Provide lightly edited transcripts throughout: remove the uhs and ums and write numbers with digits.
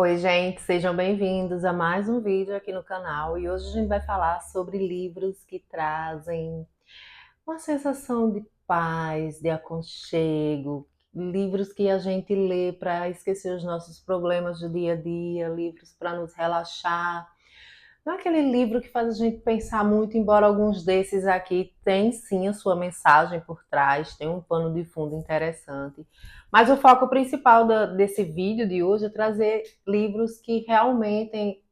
Oi, gente, sejam bem-vindos a mais um vídeo aqui no canal e hoje a gente vai falar sobre livros que trazem uma sensação de paz, de aconchego, livros que a gente lê para esquecer os nossos problemas do dia a dia, livros para nos relaxar. Não é aquele livro que faz a gente pensar muito, embora alguns desses aqui tem sim a sua mensagem por trás, tem um pano de fundo interessante. Mas o foco principal desse vídeo de hoje é trazer livros que realmente,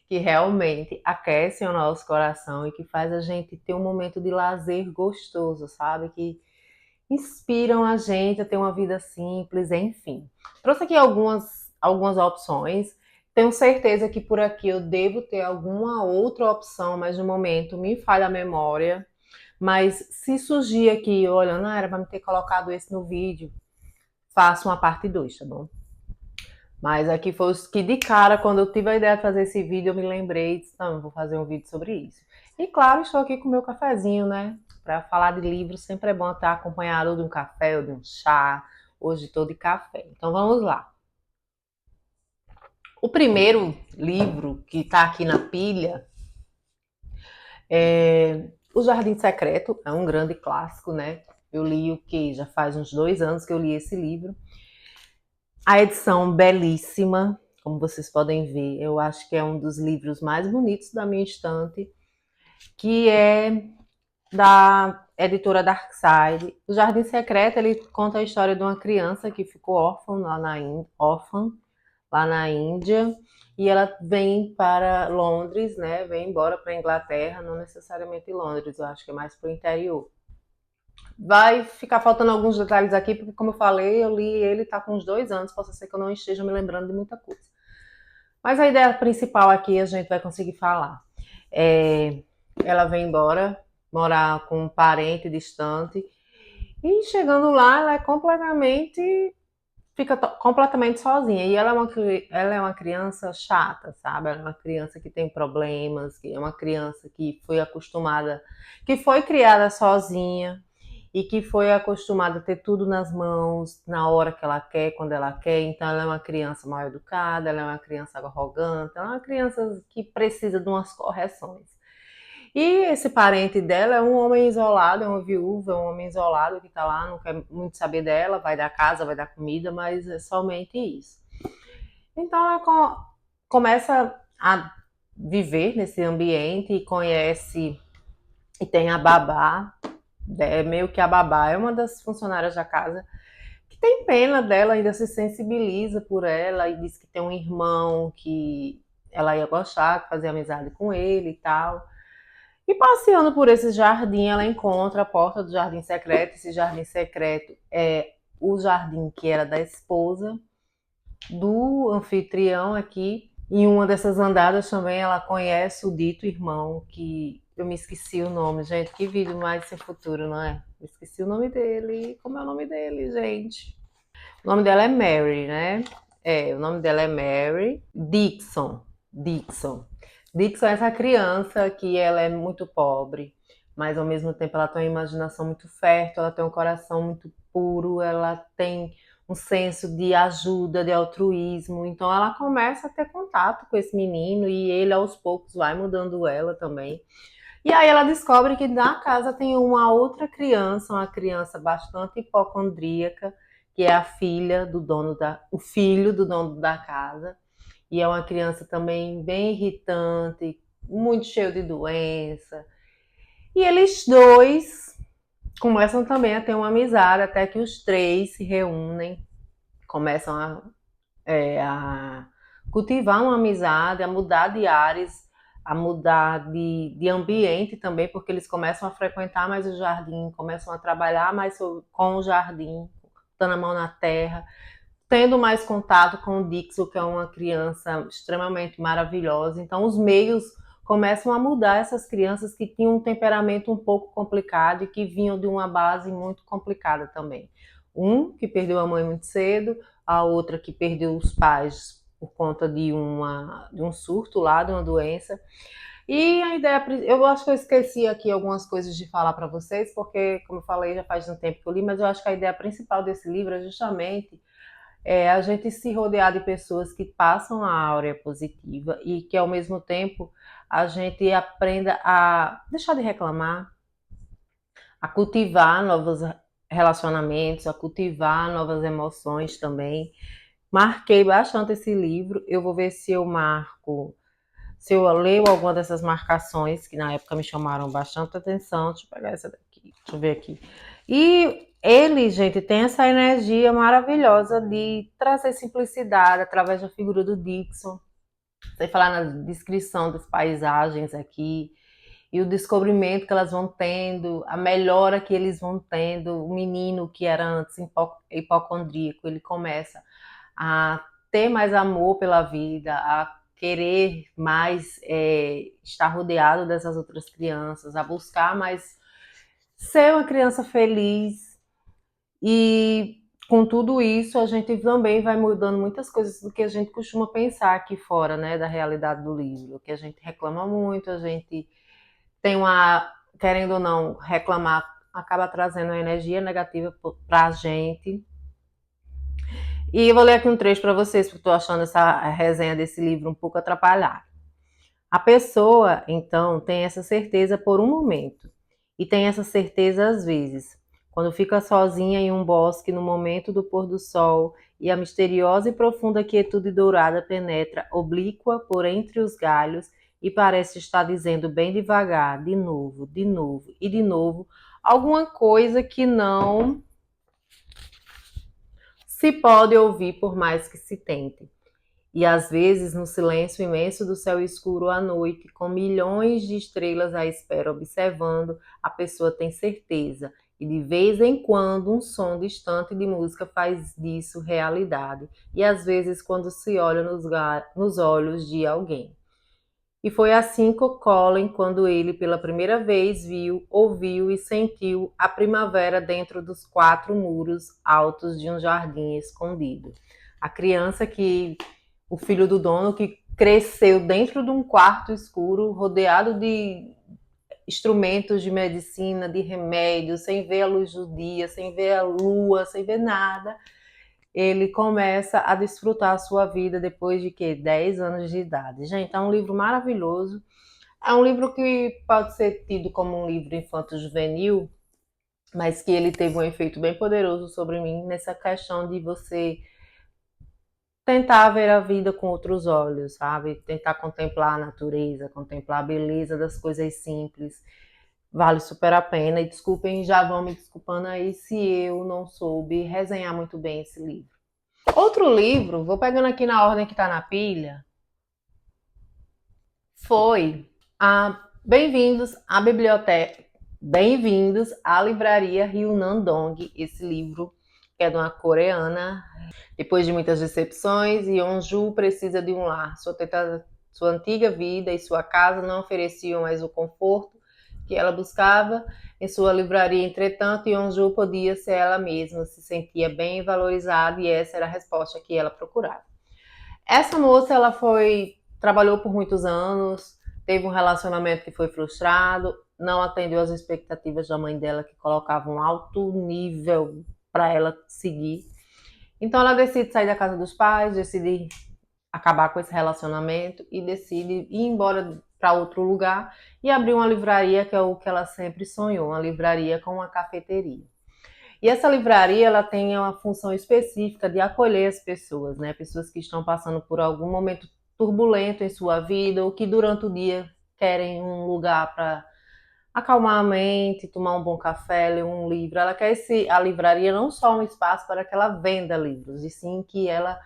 que realmente aquecem o nosso coração e que faz a gente ter um momento de lazer gostoso, sabe? Que inspiram a gente a ter uma vida simples, enfim. Trouxe aqui algumas opções. Tenho certeza que por aqui eu devo ter alguma outra opção, mas no momento me falha a memória. Mas se surgir aqui, olha, não era para me ter colocado esse no vídeo, faço uma parte 2, tá bom? Mas aqui foi os que de cara, quando eu tive a ideia de fazer esse vídeo, eu me lembrei e disse, não, vou fazer um vídeo sobre isso. E claro, estou aqui com o meu cafezinho, né? Para falar de livros, sempre é bom estar acompanhado de um café ou de um chá. Hoje estou de café. Então vamos lá. O primeiro livro que está aqui na pilha é O Jardim Secreto, é um grande clássico, né? Eu li o que? Já faz uns 2 anos que eu li esse livro. A edição belíssima, como vocês podem ver, eu acho que é um dos livros mais bonitos da minha estante, que é da editora Darkside. O Jardim Secreto, ele conta a história de uma criança que ficou órfã lá na Índia, e ela vem para Londres, né? Vem embora para a Inglaterra, não necessariamente Londres, eu acho que é mais para o interior. Vai ficar faltando alguns detalhes aqui, porque como eu falei, eu li ele tá com uns 2 anos, possa ser que eu não esteja me lembrando de muita coisa. Mas a ideia principal aqui a gente vai conseguir falar. Ela vem embora, morar com um parente distante, e chegando lá, ela é fica completamente sozinha. E ela é uma criança chata, sabe? Ela é uma criança que tem problemas, que é uma criança que foi acostumada, que foi criada sozinha e que foi acostumada a ter tudo nas mãos, na hora que ela quer, quando ela quer. Então ela é uma criança mal educada, ela é uma criança arrogante, ela é uma criança que precisa de umas correções. E esse parente dela é um homem isolado, é uma viúva, é um homem isolado que está lá, não quer muito saber dela, vai dar casa, vai dar comida, mas é somente isso. Então ela começa a viver nesse ambiente e conhece e tem a babá, é meio que a babá é uma das funcionárias da casa que tem pena dela, ainda se sensibiliza por ela e diz que tem um irmão que ela ia gostar, que fazia amizade com ele e tal. E passeando por esse jardim, ela encontra a porta do jardim secreto. Esse jardim secreto é o jardim que era da esposa do anfitrião aqui. Em uma dessas andadas também ela conhece o dito irmão, que eu me esqueci o nome, gente. Que vídeo mais sem futuro, não é? Eu esqueci o nome dele. Como é o nome dele, gente? O nome dela é Mary, né? O nome dela é Mary Dixon. Dixon. Dixon é essa criança que ela é muito pobre, mas ao mesmo tempo ela tem uma imaginação muito fértil, ela tem um coração muito puro, ela tem um senso de ajuda, de altruísmo. Então ela começa a ter contato com esse menino e ele aos poucos vai mudando ela também. E aí ela descobre que na casa tem uma outra criança, uma criança bastante hipocondríaca, que é a filha do o filho do dono da casa. E é uma criança também bem irritante, muito cheio de doença. E eles dois começam também a ter uma amizade, até que os três se reúnem, começam a cultivar uma amizade, a mudar de ares, a mudar de ambiente também, porque eles começam a frequentar mais o jardim, começam a trabalhar mais com o jardim, botando a mão na terra, tendo mais contato com o Dixon, que é uma criança extremamente maravilhosa. Então, os meios começam a mudar essas crianças que tinham um temperamento um pouco complicado e que vinham de uma base muito complicada também. Um que perdeu a mãe muito cedo, a outra que perdeu os pais por conta de um surto lá, de uma doença. E a ideia, eu acho que eu esqueci aqui algumas coisas de falar para vocês, porque, como eu falei, já faz um tempo que eu li, mas eu acho que a ideia principal desse livro é justamente é a gente se rodear de pessoas que passam a áurea positiva e que ao mesmo tempo a gente aprenda a deixar de reclamar, a cultivar novos relacionamentos, a cultivar novas emoções também. Marquei bastante esse livro. Eu vou ver se eu marco, se eu leio alguma dessas marcações que na época me chamaram bastante atenção. Deixa eu pegar essa daqui. Deixa eu ver aqui. E ele, gente, tem essa energia maravilhosa de trazer simplicidade através da figura do Dixon. Sem falar na descrição das paisagens aqui e o descobrimento que elas vão tendo, a melhora que eles vão tendo. O menino que era antes hipocondríaco, ele começa a ter mais amor pela vida, a querer mais estar rodeado dessas outras crianças, a buscar mais ser uma criança feliz. E com tudo isso, a gente também vai mudando muitas coisas do que a gente costuma pensar aqui fora, né, da realidade do livro, que a gente reclama muito, a gente tem uma, querendo ou não, reclamar acaba trazendo uma energia negativa para a gente. E eu vou ler aqui um trecho para vocês, porque estou achando essa resenha desse livro um pouco atrapalhada. A pessoa, então, tem essa certeza por um momento. E tem essa certeza às vezes, quando fica sozinha em um bosque no momento do pôr do sol e a misteriosa e profunda quietude dourada penetra oblíqua por entre os galhos e parece estar dizendo bem devagar, de novo e de novo, alguma coisa que não se pode ouvir por mais que se tente. E às vezes, no silêncio imenso do céu escuro à noite, com milhões de estrelas à espera observando, a pessoa tem certeza. E de vez em quando um som distante de música faz disso realidade. E às vezes quando se olha nos olhos de alguém. E foi assim com Colin quando ele pela primeira vez viu, ouviu e sentiu a primavera dentro dos 4 muros altos de um jardim escondido. A criança que o filho do dono que cresceu dentro de um quarto escuro, rodeado de instrumentos de medicina, de remédios, sem ver a luz do dia, sem ver a lua, sem ver nada, ele começa a desfrutar a sua vida depois de 10 anos de idade. Gente, é um livro maravilhoso. É um livro que pode ser tido como um livro infanto-juvenil, mas que ele teve um efeito bem poderoso sobre mim nessa questão de você tentar ver a vida com outros olhos, sabe? Tentar contemplar a natureza, contemplar a beleza das coisas simples. Vale super a pena. E desculpem, já vão me desculpando aí se eu não soube resenhar muito bem esse livro. Outro livro, vou pegando aqui na ordem que tá na pilha, foi a Bem-vindos à Biblioteca, Bem-vindos à Livraria Ryunandong. Esse livro que é de uma coreana. Depois de muitas decepções, Yeonju precisa de um lar. Sua antiga vida e sua casa não ofereciam mais o conforto que ela buscava. Em sua livraria, entretanto, Yeonju podia ser ela mesma, se sentia bem valorizada e essa era a resposta que ela procurava. Essa moça, ela trabalhou por muitos anos, teve um relacionamento que foi frustrado, não atendeu às expectativas da mãe dela, que colocava um alto nível para ela seguir. Então ela decide sair da casa dos pais, decide acabar com esse relacionamento e decide ir embora para outro lugar e abrir uma livraria, que é o que ela sempre sonhou, uma livraria com uma cafeteria. E essa livraria, ela tem uma função específica de acolher as pessoas, né? Pessoas que estão passando por algum momento turbulento em sua vida ou que durante o dia querem um lugar para acalmar a mente, tomar um bom café, ler um livro. Ela quer a livraria não só um espaço para que ela venda livros, e sim que ela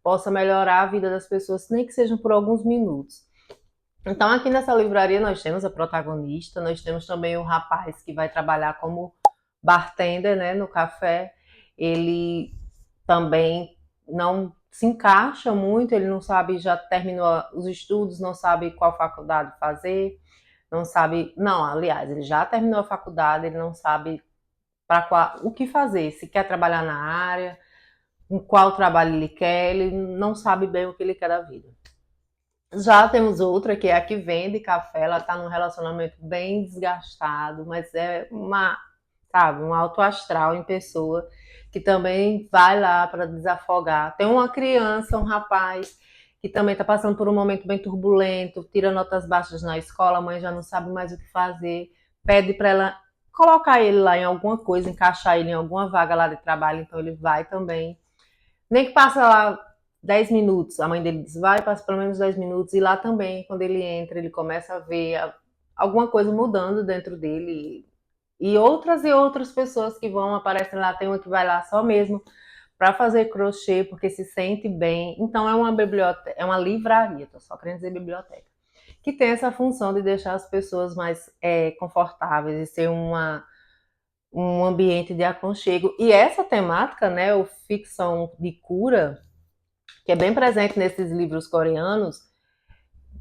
possa melhorar a vida das pessoas, nem que sejam por alguns minutos. Então, aqui nessa livraria nós temos a protagonista, nós temos também o rapaz que vai trabalhar como bartender, né, no café. Ele também não se encaixa muito, ele não sabe, já terminou os estudos, não sabe qual faculdade fazer, não sabe, não, aliás, ele já terminou a faculdade, ele não sabe o que fazer, se quer trabalhar na área, em qual trabalho ele quer, ele não sabe bem o que ele quer da vida. Já temos outra, que é a que vende café, ela está num relacionamento bem desgastado, mas é sabe, um alto astral em pessoa, que também vai lá para desafogar. Tem uma criança, um rapaz, que também está passando por um momento bem turbulento, tira notas baixas na escola, a mãe já não sabe mais o que fazer, pede para ela colocar ele lá em alguma coisa, encaixar ele em alguma vaga lá de trabalho, então ele vai também. Nem que passa lá 10 minutos, a mãe dele diz, vai, passa pelo menos 10 minutos, e lá também, quando ele entra, ele começa a ver alguma coisa mudando dentro dele, e outras pessoas que vão, aparecem lá, tem uma que vai lá só mesmo para fazer crochê, porque se sente bem. Então é uma biblioteca, é uma livraria, tô só querendo dizer biblioteca, que tem essa função de deixar as pessoas mais confortáveis e ser um ambiente de aconchego. E essa temática, né, o ficção de cura, que é bem presente nesses livros coreanos,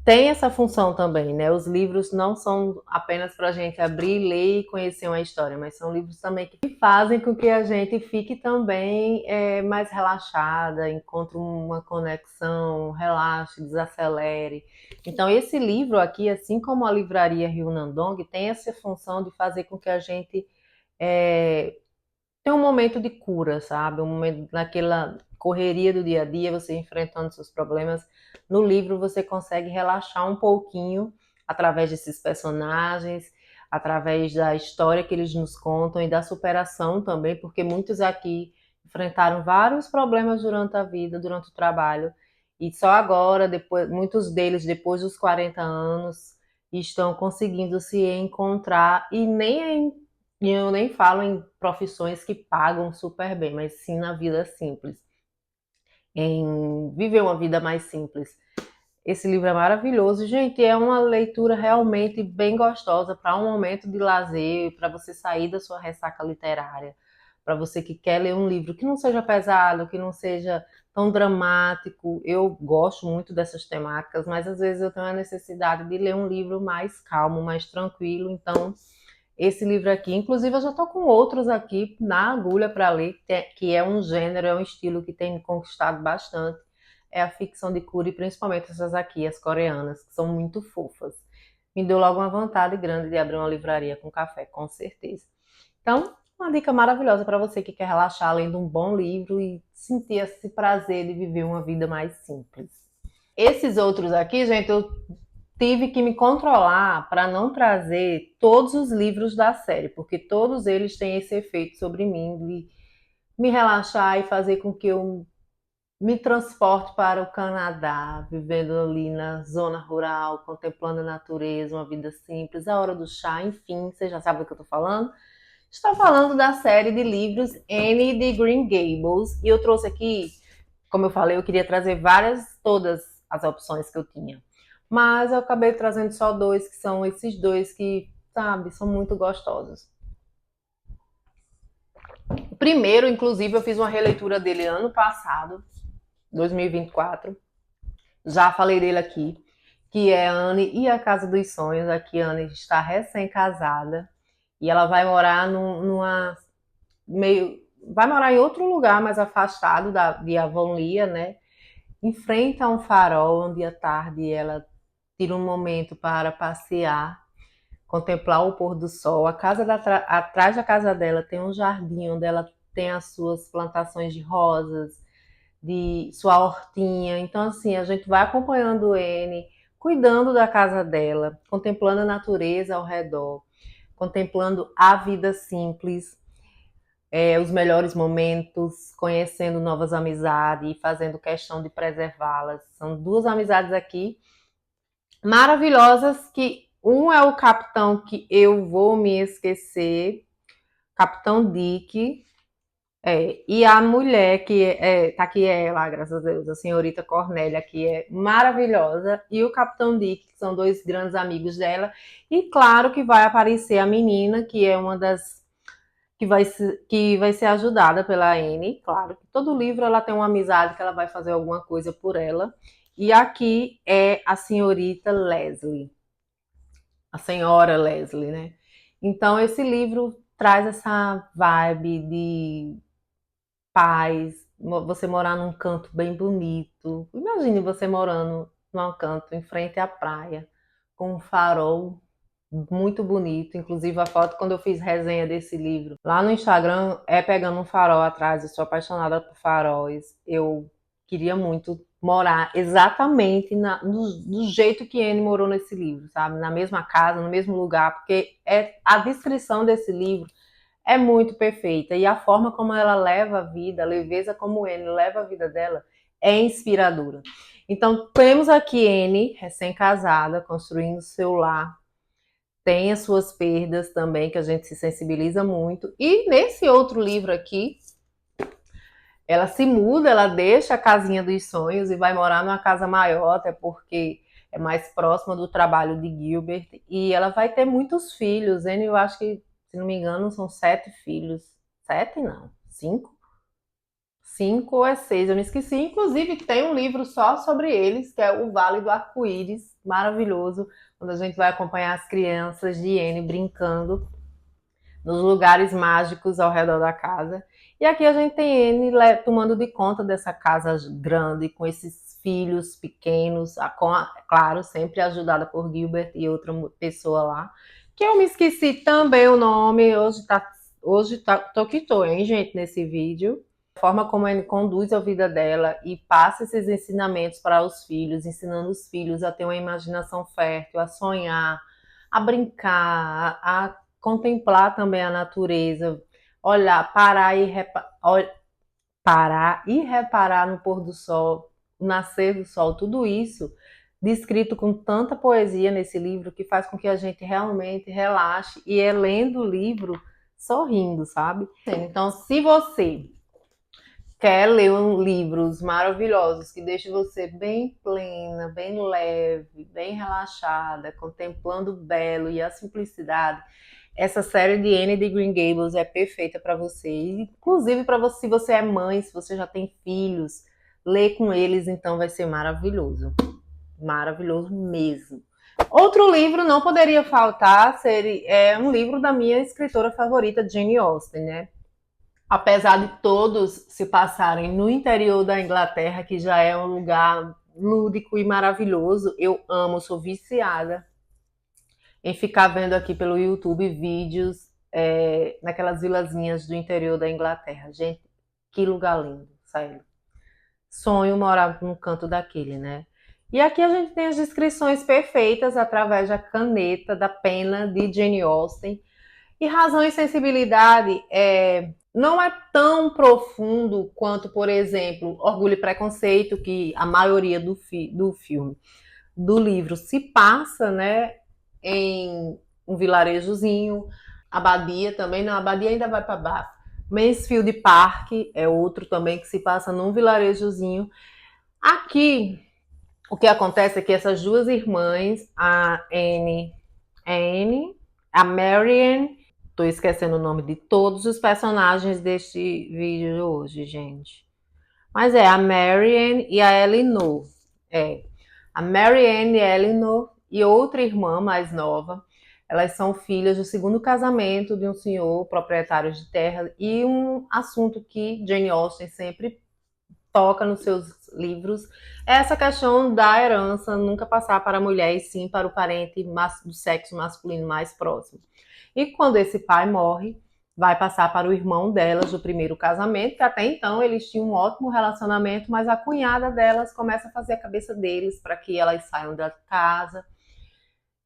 tem essa função também, né? Os livros não são apenas para a gente abrir, ler e conhecer uma história, mas são livros também que fazem com que a gente fique também mais relaxada, encontre uma conexão, relaxe, desacelere. Então, esse livro aqui, assim como a livraria Rio Nandong, tem essa função de fazer com que a gente é, tem um momento de cura, sabe? Um momento naquela correria do dia a dia, você enfrentando seus problemas. No livro você consegue relaxar um pouquinho através desses personagens, através da história que eles nos contam e da superação também, porque muitos aqui enfrentaram vários problemas durante a vida, durante o trabalho, e só agora, depois, muitos deles depois dos 40 anos, estão conseguindo se encontrar e eu nem falo em profissões que pagam super bem, mas sim na vida simples, em viver uma vida mais simples. Esse livro é maravilhoso, gente. É uma leitura realmente bem gostosa para um momento de lazer, para você sair da sua ressaca literária, para você que quer ler um livro que não seja pesado, que não seja tão dramático. Eu gosto muito dessas temáticas, mas às vezes eu tenho a necessidade de ler um livro mais calmo, mais tranquilo. Então, esse livro aqui, inclusive eu já estou com outros aqui na agulha para ler, que é um gênero, é um estilo que tem me conquistado bastante. É a ficção de cura e principalmente essas aqui, as coreanas, que são muito fofas. Me deu logo uma vontade grande de abrir uma livraria com café, com certeza. Então, uma dica maravilhosa para você que quer relaxar lendo um bom livro e sentir esse prazer de viver uma vida mais simples. Esses outros aqui, gente, eu tive que me controlar para não trazer todos os livros da série, porque todos eles têm esse efeito sobre mim de me relaxar e fazer com que eu me transporte para o Canadá, vivendo ali na zona rural, contemplando a natureza, uma vida simples, a hora do chá, enfim, você já sabe do que eu estou falando. Estou falando da série de livros Anne de Green Gables e eu trouxe aqui, como eu falei, eu queria trazer todas as opções que eu tinha. Mas eu acabei trazendo só dois, que são esses dois que, sabe, são muito gostosos. O primeiro, inclusive, eu fiz uma releitura dele ano passado, 2024. Já falei dele aqui, que é Anne e a Casa dos Sonhos. Aqui Anne está recém-casada e ela vai morar numa meio vai morar em outro lugar mais afastado de Avonlea, né? Enfrenta um farol onde à tarde ela tira um momento para passear, contemplar o pôr do sol. Atrás da casa dela tem um jardim onde ela tem as suas plantações de rosas, de sua hortinha. Então, assim, a gente vai acompanhando N, cuidando da casa dela, contemplando a natureza ao redor, contemplando a vida simples, os melhores momentos, conhecendo novas amizades e fazendo questão de preservá-las. São duas amizades aqui maravilhosas que um é o capitão que eu vou me esquecer, Capitão Dick, e a mulher que tá aqui é ela, graças a Deus, a senhorita Cornélia, que é maravilhosa, e o Capitão Dick, que são dois grandes amigos dela, e claro que vai aparecer a menina, que é uma das que vai ser ajudada pela Anne, claro. Todo livro ela tem uma amizade que ela vai fazer alguma coisa por ela. E aqui é a senhorita Leslie, a senhora Leslie, né? Então esse livro traz essa vibe de paz, você morar num canto bem bonito. Imagine você morando num canto em frente à praia, com um farol. muito bonito. Inclusive, a foto quando eu fiz resenha desse livro lá no Instagram é pegando um farol atrás. Eu sou apaixonada por faróis. Eu queria muito morar exatamente do jeito que Anne morou nesse livro, sabe? Na mesma casa, no mesmo lugar, porque a descrição desse livro é muito perfeita. E a forma como ela leva a vida, a leveza como Anne leva a vida dela, é inspiradora. Então, temos aqui Anne, recém-casada, construindo seu lar, tem as suas perdas também, que a gente se sensibiliza muito. E nesse outro livro aqui, ela se muda, ela deixa a casinha dos sonhos e vai morar numa casa maior, até porque é mais próxima do trabalho de Gilbert. E ela vai ter muitos filhos. Eu acho que, se não me engano, são 7 filhos. 7 não, 5. 5 ou é 6, eu me esqueci. Inclusive, tem um livro só sobre eles, que é O Vale do Arco-Íris, maravilhoso, onde a gente vai acompanhar as crianças de Anne brincando nos lugares mágicos ao redor da casa. E aqui a gente tem Anne tomando de conta dessa casa grande, com esses filhos pequenos, claro, sempre ajudada por Gilbert e outra pessoa lá, que eu me esqueci também o nome, tô que tô, hein, gente, nesse vídeo. A forma como ele conduz a vida dela e passa esses ensinamentos para os filhos, ensinando os filhos a ter uma imaginação fértil, a sonhar, a brincar, a contemplar também a natureza, olhar, parar e reparar no pôr do sol, o nascer do sol, tudo isso descrito com tanta poesia nesse livro que faz com que a gente realmente relaxe e é lendo o livro sorrindo, sabe? Então, se você quer ler livros maravilhosos que deixem você bem plena, bem leve, bem relaxada, contemplando o belo e a simplicidade, essa série de Anne de Green Gables é perfeita para você. Inclusive para você, se você é mãe, se você já tem filhos, ler com eles, então vai ser maravilhoso. Maravilhoso mesmo. Outro livro não poderia faltar, é um livro da minha escritora favorita, Jane Austen, né? Apesar de todos se passarem no interior da Inglaterra, que já é um lugar lúdico e maravilhoso, eu amo, sou viciada em ficar vendo aqui pelo YouTube vídeos naquelas vilazinhas do interior da Inglaterra. Gente, que lugar lindo, sério. Sonho morar num canto daquele, né? E aqui a gente tem as descrições perfeitas através da caneta, da pena de Jane Austen. E razão e sensibilidade não é tão profundo quanto, por exemplo, Orgulho e Preconceito, que a maioria do filme, do livro, se passa, né, em um vilarejozinho. Abadia também, não, Abadia ainda vai para Bath. Mansfield Park é outro também que se passa num vilarejozinho. Aqui, o que acontece é que essas duas irmãs, a Marianne, tô esquecendo o nome de todos os personagens deste vídeo de hoje, gente. Mas a Marianne e a Eleanor. A Marianne e a Eleanor e outra irmã mais nova. Elas são filhas do segundo casamento de um senhor proprietário de terra e um assunto que Jane Austen sempre toca nos seus livros é essa questão da herança nunca passar para a mulher e sim para o parente do sexo masculino mais próximo. E quando esse pai morre, vai passar para o irmão delas do primeiro casamento, que até então eles tinham um ótimo relacionamento, mas a cunhada delas começa a fazer a cabeça deles para que elas saiam da casa.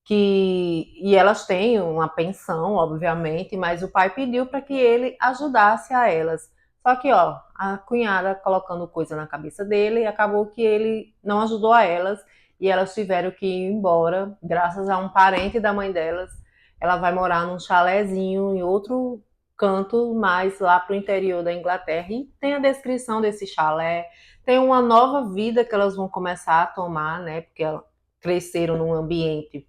E elas têm uma pensão, obviamente, mas o pai pediu para que ele ajudasse a elas. Só que, a cunhada colocando coisa na cabeça dele, acabou que ele não ajudou a elas e elas tiveram que ir embora, graças a um parente da mãe delas. Ela vai morar num chalezinho em outro canto, mais lá para o interior da Inglaterra. E tem a descrição desse chalé, tem uma nova vida que elas vão começar a tomar, né? Porque elas cresceram num ambiente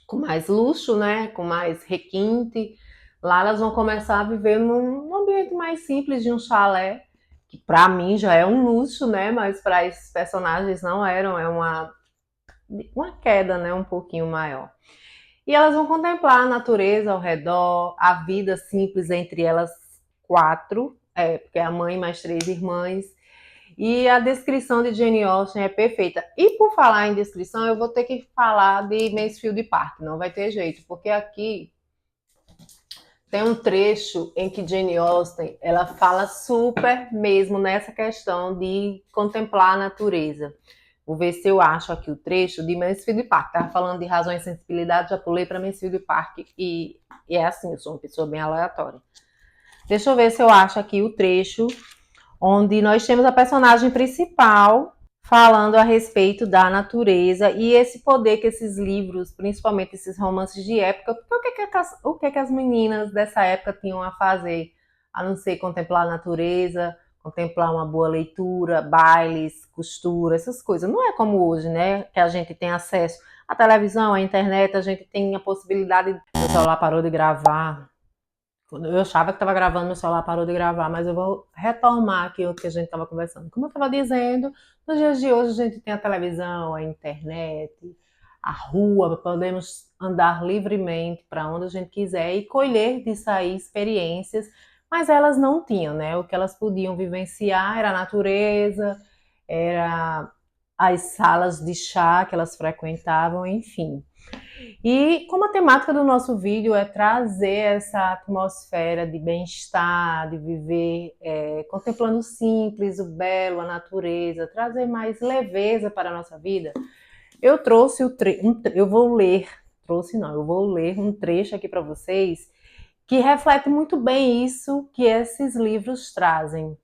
com mais luxo, né? Com mais requinte. Lá elas vão começar a viver num ambiente mais simples de um chalé, que para mim já é um luxo, né? Mas para esses personagens não eram, é uma queda, né? Um pouquinho maior. E elas vão contemplar a natureza ao redor, a vida simples entre elas 4, porque é a mãe mais 3 irmãs. E a descrição de Jane Austen é perfeita. E por falar em descrição, eu vou ter que falar de Mansfield Park, não vai ter jeito, porque aqui tem um trecho em que Jane Austen, ela fala super mesmo nessa questão de contemplar a natureza. Vou ver se eu acho aqui o trecho de Mansfield Park. Estava falando de razão e sensibilidade, já pulei para Mansfield Park e é assim, eu sou uma pessoa bem aleatória. Deixa eu ver se eu acho aqui o trecho onde nós temos a personagem principal falando a respeito da natureza e esse poder que esses livros, principalmente esses romances de época, porque o que as meninas dessa época tinham a fazer, a não ser contemplar a natureza, contemplar uma boa leitura, bailes, costura, essas coisas. Não é como hoje, né, que a gente tem acesso à televisão, à internet, a gente tem a possibilidade. O celular parou de gravar. Eu achava que estava gravando, meu celular parou de gravar, mas eu vou retomar aqui o que a gente estava conversando. Como eu estava dizendo, nos dias de hoje a gente tem a televisão, a internet, a rua, podemos andar livremente para onde a gente quiser e colher disso aí experiências, mas elas não tinham, né? O que elas podiam vivenciar era a natureza, era as salas de chá que elas frequentavam, enfim. E como a temática do nosso vídeo é trazer essa atmosfera de bem-estar, de viver contemplando o simples, o belo, a natureza, trazer mais leveza para a nossa vida, eu trouxe eu vou ler, trouxe não, eu vou ler um trecho aqui para vocês que reflete muito bem isso que esses livros trazem.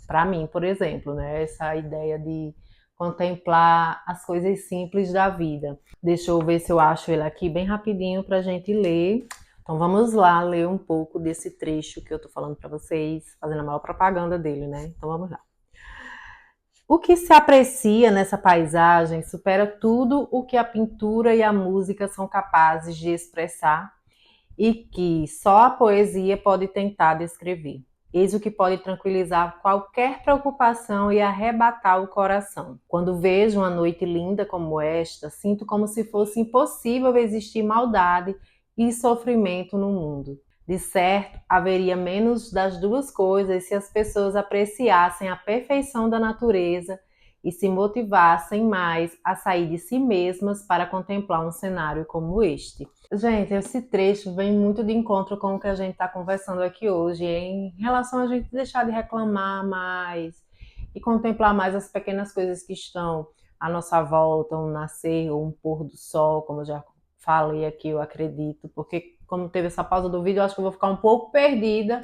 Para mim, por exemplo, né? Essa ideia de contemplar as coisas simples da vida. Deixa eu ver se eu acho ele aqui bem rapidinho para a gente ler. Então vamos lá ler um pouco desse trecho que eu tô falando para vocês, fazendo a maior propaganda dele, né? Então vamos lá. O que se aprecia nessa paisagem supera tudo o que a pintura e a música são capazes de expressar e que só a poesia pode tentar descrever. Eis o que pode tranquilizar qualquer preocupação e arrebatar o coração. Quando vejo uma noite linda como esta, sinto como se fosse impossível existir maldade e sofrimento no mundo. De certo, haveria menos das duas coisas se as pessoas apreciassem a perfeição da natureza e se motivassem mais a sair de si mesmas para contemplar um cenário como este. Gente, esse trecho vem muito de encontro com o que a gente está conversando aqui hoje, em relação a gente deixar de reclamar mais e contemplar mais as pequenas coisas que estão à nossa volta, um nascer ou um pôr do sol, como eu já falei aqui, eu acredito, porque como teve essa pausa do vídeo, eu acho que eu vou ficar um pouco perdida,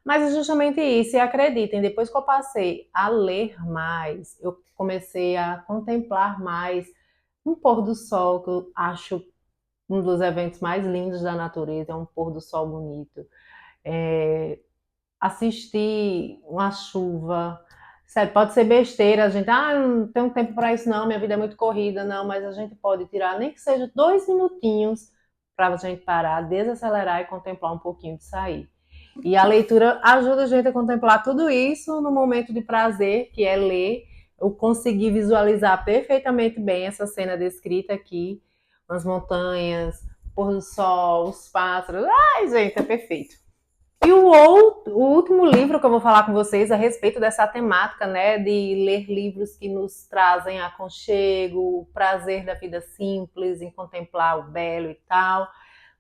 mas é justamente isso, e acreditem, depois que eu passei a ler mais, eu comecei a contemplar mais um pôr do sol, que eu acho um dos eventos mais lindos da natureza, é um pôr do sol bonito. Assistir uma chuva, sério, pode ser besteira, a gente, não tenho tempo para isso não, minha vida é muito corrida, não, mas a gente pode tirar, nem que seja 2 minutinhos, para a gente parar, desacelerar e contemplar um pouquinho de sair. E a leitura ajuda a gente a contemplar tudo isso no momento de prazer, que é ler. Eu consegui visualizar perfeitamente bem essa cena descrita aqui, as montanhas, o pôr do sol, os pássaros. Ai, gente, é perfeito. E o último livro que eu vou falar com vocês a respeito dessa temática, né, de ler livros que nos trazem aconchego, o prazer da vida simples, em contemplar o belo e tal.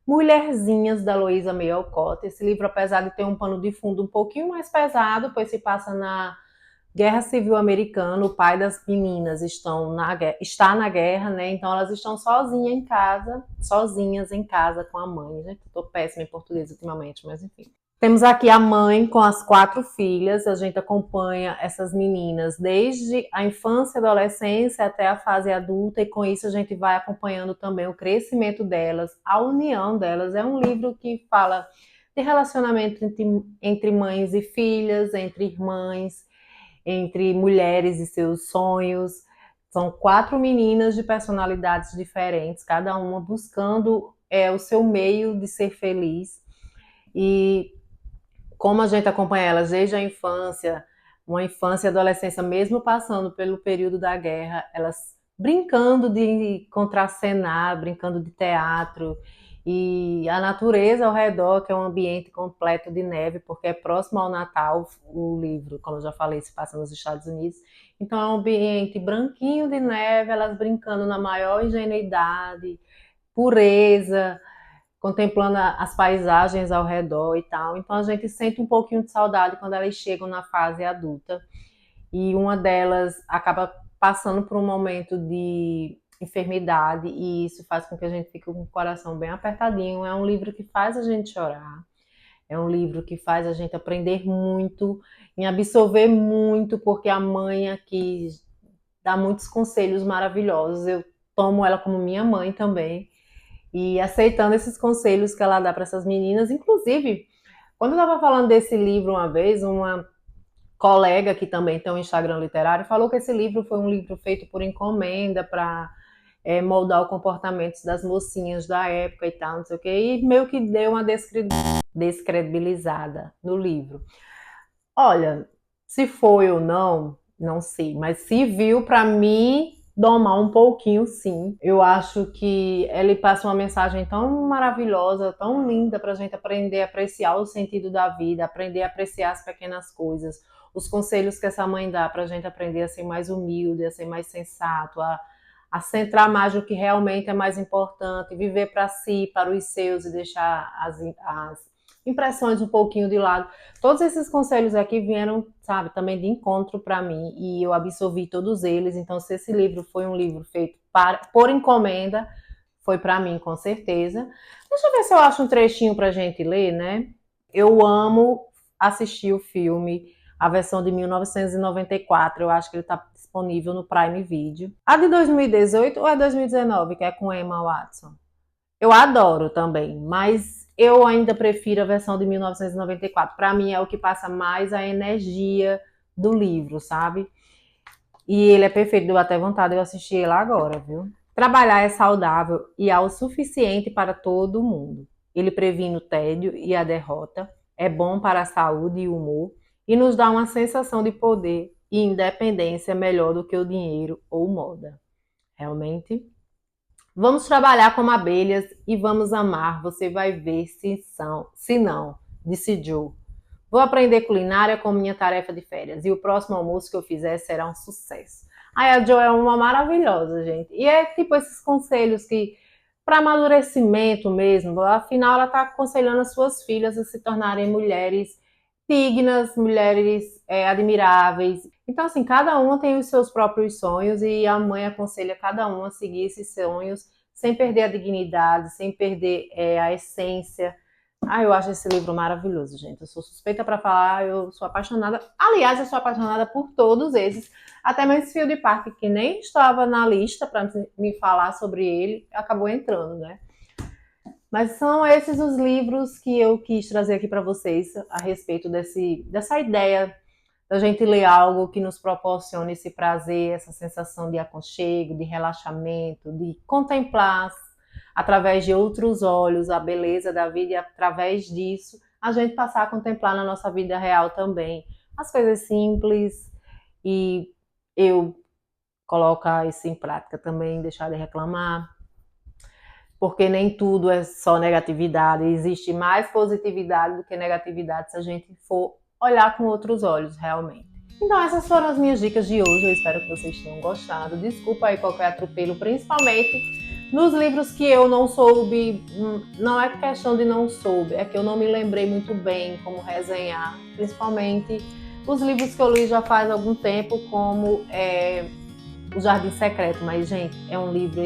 Mulherzinhas, da Luísa May Alcott. Esse livro, apesar de ter um pano de fundo um pouquinho mais pesado, pois se passa na Guerra Civil Americana, o pai das meninas está na guerra, né? Então elas estão sozinhas em casa com a mãe. Gente, eu tô péssima em português ultimamente, mas enfim. Temos aqui a mãe com as 4 filhas, a gente acompanha essas meninas desde a infância, adolescência até a fase adulta e com isso a gente vai acompanhando também o crescimento delas, a união delas. É um livro que fala de relacionamento entre mães e filhas, entre irmãs, entre mulheres e seus sonhos. São 4 meninas de personalidades diferentes, cada uma buscando o seu meio de ser feliz. E como a gente acompanha elas desde a infância, uma infância e adolescência, mesmo passando pelo período da guerra, elas brincando de contracenar, brincando de teatro E a natureza ao redor, que é um ambiente completo de neve, porque é próximo ao Natal, o livro, como eu já falei, se passa nos Estados Unidos. Então é um ambiente branquinho de neve, elas brincando na maior ingenuidade, pureza, contemplando as paisagens ao redor e tal. Então a gente sente um pouquinho de saudade quando elas chegam na fase adulta. E uma delas acaba passando por um momento de enfermidade e isso faz com que a gente fique com o coração bem apertadinho. É um livro que faz a gente chorar, é um livro que faz a gente aprender muito, em absorver muito, porque a mãe aqui dá muitos conselhos maravilhosos. Eu tomo ela como minha mãe também e aceitando esses conselhos que ela dá para essas meninas. Inclusive, quando eu estava falando desse livro uma vez, uma colega que também tem um Instagram literário falou que esse livro foi um livro feito por encomenda para moldar o comportamento das mocinhas da época e tal, não sei o que, e meio que deu uma descredibilizada no livro. Olha, se foi ou não, não sei, mas se viu para mim domar um pouquinho, sim. Eu acho que ele passa uma mensagem tão maravilhosa, tão linda para a gente aprender a apreciar o sentido da vida, aprender a apreciar as pequenas coisas, os conselhos que essa mãe dá para a gente aprender a ser mais humilde, a ser mais sensato, a centrar mais no que realmente é mais importante, viver para si, para os seus e deixar as impressões um pouquinho de lado. Todos esses conselhos aqui vieram, sabe, também de encontro para mim e eu absorvi todos eles. Então, se esse livro foi um livro feito por encomenda, foi para mim, com certeza. Deixa eu ver se eu acho um trechinho para a gente ler, né? Eu amo assistir o filme, a versão de 1994. Eu acho que ele está disponível no Prime Video. A de 2018 ou é 2019, que é com Emma Watson? Eu adoro também, mas eu ainda prefiro a versão de 1994. Para mim é o que passa mais a energia do livro, sabe? E ele é perfeito, deu até vontade de eu assistir ele agora, viu? Trabalhar é saudável e há o suficiente para todo mundo. Ele previne o tédio e a derrota, é bom para a saúde e o humor e nos dá uma sensação de poder e independência melhor do que o dinheiro ou moda. Realmente. Vamos trabalhar como abelhas e vamos amar, você vai ver se não, disse Joe. Vou aprender culinária com minha tarefa de férias e o próximo almoço que eu fizer será um sucesso. Aí a Joe é uma maravilhosa, gente. E é tipo esses conselhos que, para amadurecimento mesmo, afinal ela está aconselhando as suas filhas a se tornarem mulheres dignas, mulheres admiráveis. Então, assim, cada uma tem os seus próprios sonhos e a mãe aconselha cada um a seguir esses sonhos sem perder a dignidade, sem perder a essência. Eu acho esse livro maravilhoso, gente. Eu sou suspeita para falar, eu sou apaixonada. Aliás, eu sou apaixonada por todos esses. Até Mansfield Park, que nem estava na lista para me falar sobre ele, acabou entrando, né? Mas são esses os livros que eu quis trazer aqui para vocês a respeito dessa ideia da gente ler algo que nos proporcione esse prazer, essa sensação de aconchego, de relaxamento, de contemplar através de outros olhos a beleza da vida e através disso a gente passar a contemplar na nossa vida real também as coisas simples e eu colocar isso em prática também, deixar de reclamar, porque nem tudo é só negatividade, existe mais positividade do que negatividade se a gente for olhar com outros olhos, realmente. Então essas foram as minhas dicas de hoje, eu espero que vocês tenham gostado. Desculpa aí qualquer atropelo, principalmente nos livros que eu não soube, não é questão de não soube, é que eu não me lembrei muito bem como resenhar, principalmente os livros que eu li já faz algum tempo, como O Jardim Secreto, mas gente, é um livro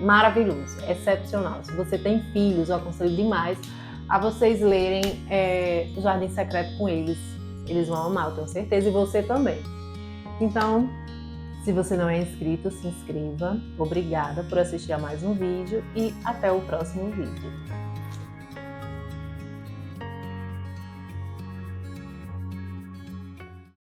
maravilhoso, excepcional. Se você tem filhos, eu aconselho demais a vocês lerem O Jardim Secreto com eles. Eles vão amar, eu tenho certeza, e você também. Então, se você não é inscrito, se inscreva. Obrigada por assistir a mais um vídeo e até o próximo vídeo.